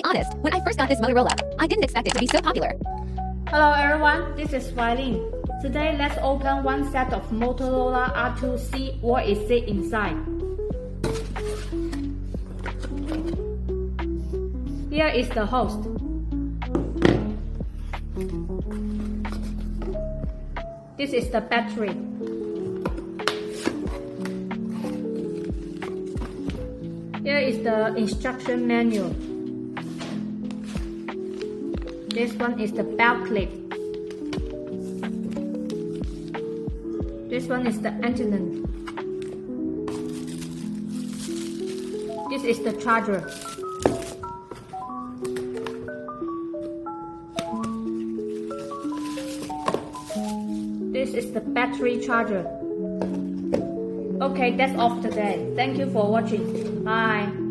be honest, when I first got this Motorola, I didn't expect it to be so popular. Hello everyone, this is Wylin. Today let's open one set of Motorola R2. See what is it inside. Here is the host. This is the battery. Here is the instruction manual. This one is the belt clip. This one is the antenna. This is the charger. This is the battery charger. Okay, that's all for today. Thank you for watching. Bye.